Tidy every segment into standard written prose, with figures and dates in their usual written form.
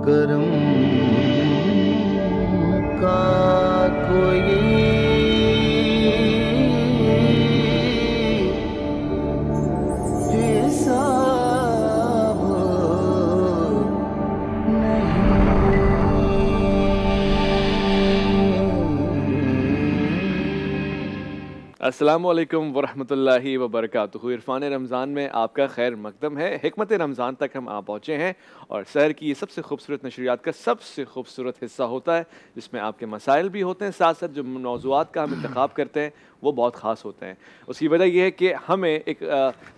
करम का कोई हिसाब अस्सलामुअलैकुम वरहमतुल्लाहि वबरकातुहू। इरफान रमज़ान में आपका खैर मकदम है। हिकमत रमज़ान तक हम आ पहुँचे हैं और शहर की ये सबसे खूबसूरत नशरियात का सबसे खूबसूरत हिस्सा होता है, जिसमें आपके मसाइल भी होते हैं, साथ साथ जो मौज़ूआत का हम इंतखाब करते हैं वो बहुत ख़ास होते हैं। उसकी वजह यह है कि हमें एक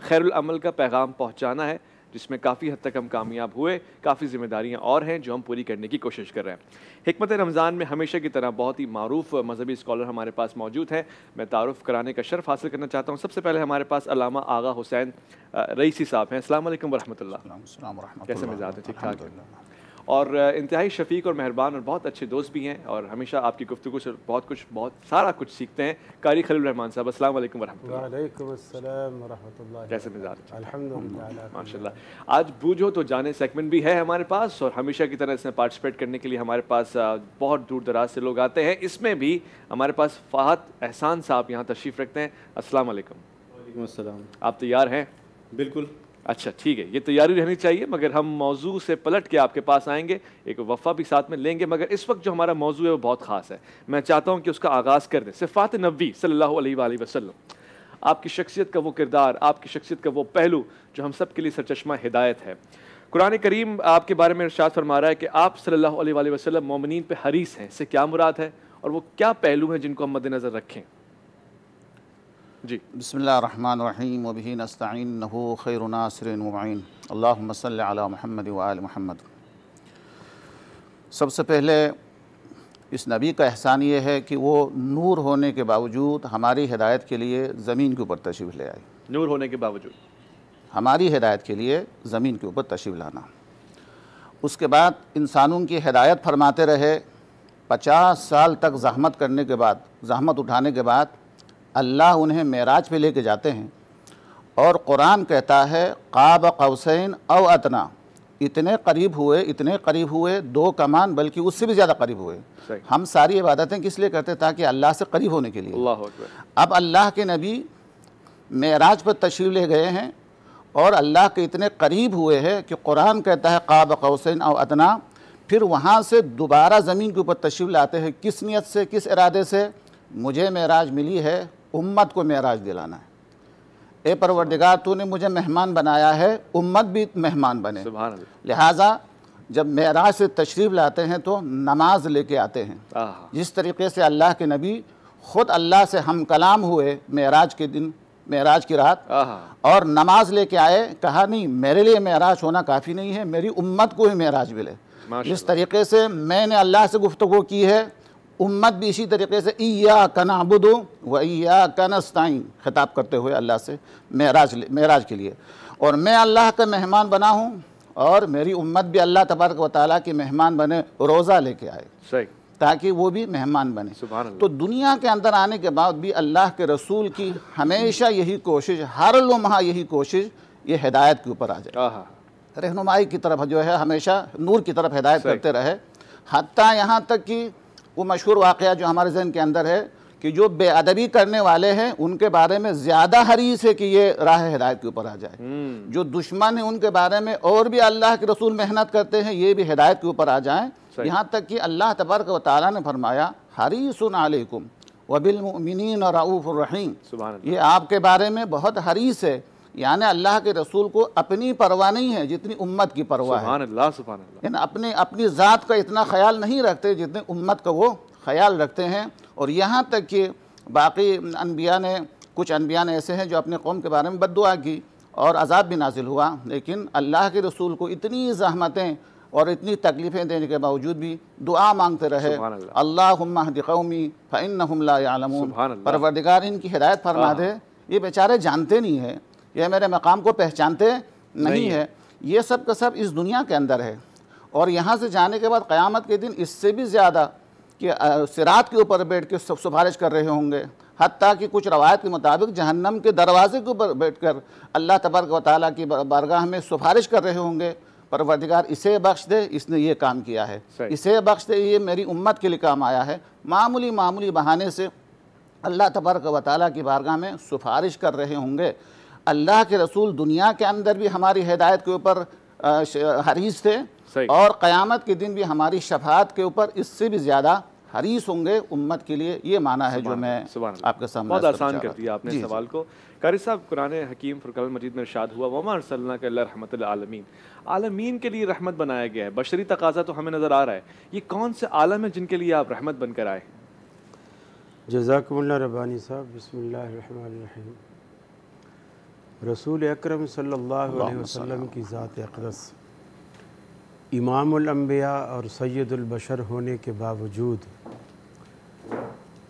खैरुल अमल का पैगाम पहुँचाना है, जिसमें काफ़ी हद तक हम कामयाब हुए। काफ़ी ज़िम्मेदारियाँ और हैं जो हम पूरी करने की कोशिश कर रहे हैं। हिकमत रमज़ान में हमेशा की तरह बहुत ही मारूफ मजहबी स्कॉलर हमारे पास मौजूद हैं। मैं तारुफ़ कराने का शर्फ़ हासिल करना चाहता हूँ। सबसे पहले हमारे पास अल्लामा आगा हुसैन रईसी साहब हैं। अस्सलाम वालेकुम वरहमतुल्लाह। कैसे मिजाज हैं? ठीक ठाक है। और इंतहाई शफ़ीक और मेहरबान और बहुत अच्छे दोस्त भी हैं और हमेशा आपकी गुफ्तगू से बहुत सारा कुछ सीखते हैं। कारी खलील रहमान साहब, अस्सलाम वालेकुम वरहमतुल्लाह। वालेकुम अस्सलाम वरहमतुल्लाह। कैसे मिजाज? अल्हम्दुलिल्लाह माशाल्लाह। आज बूझो तो जाने सेगमेंट भी है हमारे पास और हमेशा की तरह इसमें पार्टिसिपेट करने के लिए हमारे पास बहुत दूर दराज से लोग आते हैं। इसमें भी हमारे पास फ़ाहत एहसान साहब यहाँ तशरीफ़ रखते हैं। अस्सलाम वालेकुम। वालेकुम अस्सलाम। आप तैयार हैं? बिल्कुल। अच्छा ठीक है, ये तैयारी रहनी चाहिए, मगर हम मौजू से पलट के आपके पास आएंगे, एक वफ़ा भी साथ में लेंगे। मगर इस वक्त जो हमारा मौजू है वो बहुत ख़ास है। मैं चाहता हूँ कि उसका आगाज़ कर दें। सिफ़ात नबी सल्लल्लाहु अलैहि वसल्लम, आपकी शख्सियत का वो किरदार, आपकी शख्सियत का वो पहलू जो हम सब के लिए सरचश्मा हिदायत है। कुरान करीम आपके बारे में इरशाद फरमा रहा है कि आप सल्लल्लाहु अलैहि वसल्लम मोमिनीन पे हरीस हैं। इससे क्या मुराद है और वो क्या पहलू हैं जिनको हम मद्देनज़र रखें? जी। बिस्मिल्लाहिर्रहमानिर्रहीम व बिही नस्तईन इन्नहु खैरुन नासिरिन व मुईन अल्लाहुम्मा सल्लि अला मुहम्मद व आलि मुहम्मद। सबसे पहले इस नबी का एहसान ये है कि वो नूर होने के बावजूद हमारी हिदायत के लिए ज़मीन के ऊपर तशरीफ़ ले आए। नूर होने के बावजूद हमारी हिदायत के लिए ज़मीन के ऊपर तशरीफ़ लाना। उसके बाद इंसानों की हिदायत फरमाते रहे। 50 साल तक ज़हमत करने के बाद, ज़हमत उठाने के बाद अल्लाह उन्हें मेराज पे लेके जाते हैं और कुरान कहता है क़ाब क़ौसैन औ अदना, इतने करीब हुए 2 कमान, बल्कि उससे भी ज़्यादा करीब हुए। हम सारी इबादतें किस लिए करते? ताकि अल्लाह से करीब होने के लिए। अल्लाह अकबर। अब अल्लाह के नबी मेराज पर तशरीफ़ ले गए हैं और अल्लाह के इतने करीब हुए हैं कि कुरान कहता है क़ाब क़ौसैन औ अदना। फिर वहाँ से दोबारा ज़मीन के ऊपर तशरीफ़ लाते हैं। किस नियत से, किस इरादे से? मुझे मेराज मिली है, उम्मत को मेराज दिलाना है। ए परवरदिगार, तूने मुझे मेहमान बनाया है, उम्मत भी मेहमान बने। सुभान अल्लाह। लिहाजा जब मेराज से तशरीफ़ लाते हैं तो नमाज लेके आते हैं। जिस तरीके से अल्लाह के नबी ख़ुद अल्लाह से हम कलाम हुए मेराज के दिन, मेराज की रात, और नमाज लेके आए। कहा नहीं मेरे लिए मेराज होना काफ़ी नहीं है, मेरी उम्मत को ही मेराज मिले। जिस तरीके से मैंने अल्लाह से गुफ्तगू की है, उम्मत भी इसी तरीके से इय्याका नअबुदु व इय्याका नस्तईन खिताब करते हुए अल्लाह से मेराज के लिए। और मैं अल्लाह का मेहमान बना हूँ और मेरी उम्मत भी अल्लाह तबारक व तआला की मेहमान बने, रोज़ा लेके आए। सही। ताकि वो भी मेहमान बने। तो दुनिया के अंदर आने के बाद भी अल्लाह के रसूल की हमेशा यही कोशिश, हर लम्हा यही कोशिश, ये हिदायत के ऊपर आ जाए, रहनुमाई की तरफ जो है, हमेशा नूर की तरफ हिदायत करते रहे। हत्ता यहाँ तक कि वो मशहूर वाक़या जो हमारे ज़हन के अंदर है कि जो बेअदबी करने वाले हैं उनके बारे में ज़्यादा हरीस है कि ये राह हिदायत के ऊपर आ जाए। जो दुश्मन है उनके बारे में और भी अल्लाह के रसूल मेहनत करते हैं ये भी हिदायत के ऊपर आ जाएँ। यहाँ तक कि अल्लाह तबारक व तआला ने फरमाया हरीसुन अलैकुम व बिल मुमिनीन रऊफ़ुर रहीम, ये आपके बारे में बहुत हरीस है। यानी अल्लाह के रसूल को अपनी परवाह नहीं है जितनी उम्मत की परवाह है। यानी अपनी ज़ात का इतना ख्याल नहीं रखते जितने उम्मत का वो ख्याल रखते हैं। और यहाँ तक कि बाकी अनबिया ने, कुछ अनबिया ने ऐसे हैं जो अपने कौम के बारे में बद्दुआ की और अज़ाब भी नाजिल हुआ, लेकिन अल्लाह के रसूल को इतनी ज़हमतें और इतनी तकलीफ़ें देने के बावजूद भी दुआ मांगते रहे, अल्लाहुम्मा हदि कौमी फ़इन्नहुम ला यअलमून, परवरदिगार इनकी हिदायत फरमा दे, ये बेचारे जानते नहीं है, ये मेरे मकाम को पहचानते नहीं है। ये सब का सब इस दुनिया के अंदर है। और यहाँ से जाने के बाद क़यामत के दिन इससे भी ज़्यादा कि सिरात के ऊपर बैठ के सब सिफारिश कर रहे होंगे। हत्ता कि कुछ रवायत के मुताबिक जहन्नम के दरवाजे के ऊपर बैठकर अल्लाह तबारक व तआला की बारगाह में सिफारिश कर रहे होंगे। परवरदिगार इसे बख्श दे, इसने ये काम किया है, इसे बख्श दे, ये मेरी उम्मत के लिए काम आया है। मामूली मामूली बहाने से अल्लाह तबारक व तआला की बारगाह में सिफारिश कर रहे होंगे। अल्लाह के रसूल दुनिया के अंदर भी हमारी हिदायत के ऊपर हरीस थे और क़यामत के दिन भी हमारी शफाअत के ऊपर इससे भी ज़्यादा हरीस होंगे उम्मत के लिए। ये माना है जो मैं आपके सामने बहुत आसान कर दिया आपने सवाल को। कारी साहब, कुरान हकीम फुरक़ान मजीद में इरशाद हुआ वमा अरसलनाका इल्ला रहमतल आलमीन, आलमीन के लिए रहमत बनाया गया है। बशरी तकाज़ा तो हमें नज़र आ रहा है, ये कौन से आलम है जिनके लिए आप रहमत बनकर आए? जज़ाकुमुल्लाह रब्बानी साहब। बिस्मिल्लाहिर्रहमानिर्रहीम। रसूल अकरम सल्लल्लाहु अलैहि वसल्लम की ज़ात अक़दस इमामुल अंबिया और सैयदुल बशर होने के बावजूद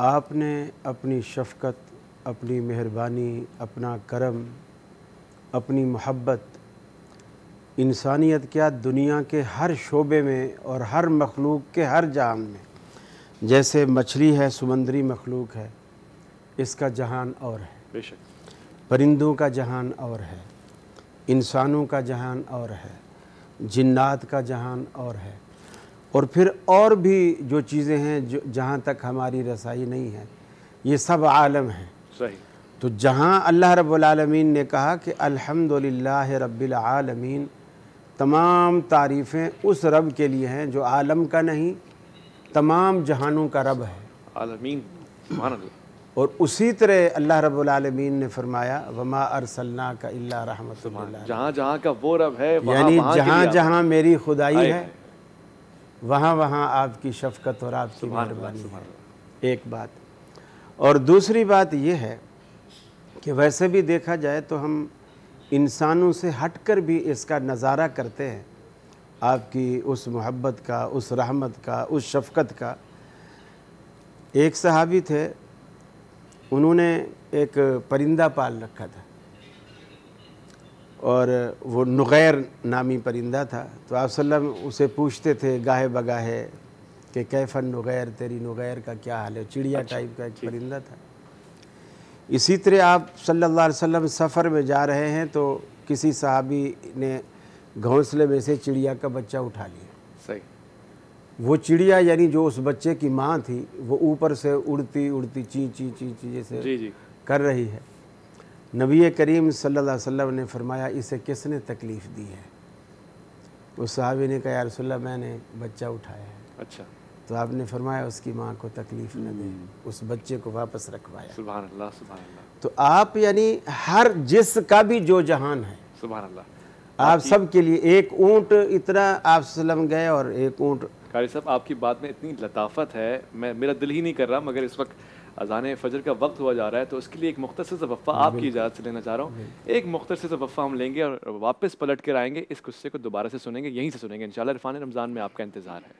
आपने अपनी शफ़क़त, अपनी मेहरबानी, अपना करम, अपनी मोहब्बत इंसानियत क्या दुनिया के हर शोबे में और हर मखलूक के हर जहान में, जैसे मछली है समुद्री मखलूक है, इसका जहान और है, बेशक परिंदों का जहान और है, इंसानों का जहान और है, जिन्नात का जहान और है, और फिर और भी जो चीज़ें हैं जो जहाँ तक हमारी रसाई नहीं है, ये सब आलम हैं। सही। तो जहाँ अल्लाह रब्बुल आलमीन ने कहा कि अल्हम्दुलिल्लाह रब्बिल आलमीन, तमाम तारीफ़ें उस रब के लिए हैं जो आलम का नहीं तमाम जहानों का रब है, आलमीन, सुभान अल्लाह। और उसी तरह अल्लाह रब्बुल आलमीन ने फरमाया वमा अरसलनाका इल्ला रहमतुल लिल आलमीन, जहाँ जहाँ का वो रब है, यानी जहाँ जहाँ मेरी खुदाई है वहाँ वहाँ आपकी शफ़क़त और आपकी मेहरबानी है। एक बात। और दूसरी बात यह है कि वैसे भी देखा जाए तो हम इंसानों से हटकर भी इसका नज़ारा करते हैं, आपकी उस मोहब्बत का, उस रहमत का, उस शफ़क़त का। एक सहाबी थे, उन्होंने एक परिंदा पाल रखा था और वो नुग़ैर नामी परिंदा था। तो आप सल्लम उसे पूछते थे गाहे बगाहे कि कैफ़न नुग़ैर, तेरी नुग़ैर का क्या हाल है। चिड़िया टाइप का एक परिंदा था। इसी तरह आप सल्लल्लाहु अलैहि वसल्लम सफ़र में जा रहे हैं तो किसी सहाबी ने घोंसले में से चिड़िया का बच्चा उठा लिया। सही। वो चिड़िया यानी जो उस बच्चे की माँ थी वो ऊपर से उड़ती उड़ती ची ची ची ची जैसे जी कर रही है। नबी करीम सल्लल्लाहु अलैहि वसल्लम ने फरमाया इसे किसने तकलीफ़ दी है? उस सहाबी ने कहा या रसूलल्लाह मैंने बच्चा उठाया है। अच्छा। तो आपने फरमाया उसकी माँ को तकलीफ़ न दे, उस बच्चे को वापस रखवाया। सुभान अल्लाह, सुभान अल्लाह। तो आप यानी हर जिसका भी जो जहान है, सुभान अल्लाह, आप सब के लिए एक ऊँट इतना आप सल्लम गए और एक ऊँट। कारी साहब, आपकी बात में इतनी लताफत है, मेरा दिल ही नहीं कर रहा, मगर इस वक्त अज़ान फ़जर का वक्त हुआ जा रहा है तो उसके लिए एक मुख्तसर सा वफ़ा आपकी इजाज़त से लेना चाह रहा हूँ। एक मुख्तसर सा वफ़ा हम लेंगे और वापस पलट कर आएंगे, इस किस्से को दोबारा से सुनेंगे, यहीं से सुनेंगे इंशाअल्लाह। इरफ़ान रमज़ान में आपका इंतज़ार है।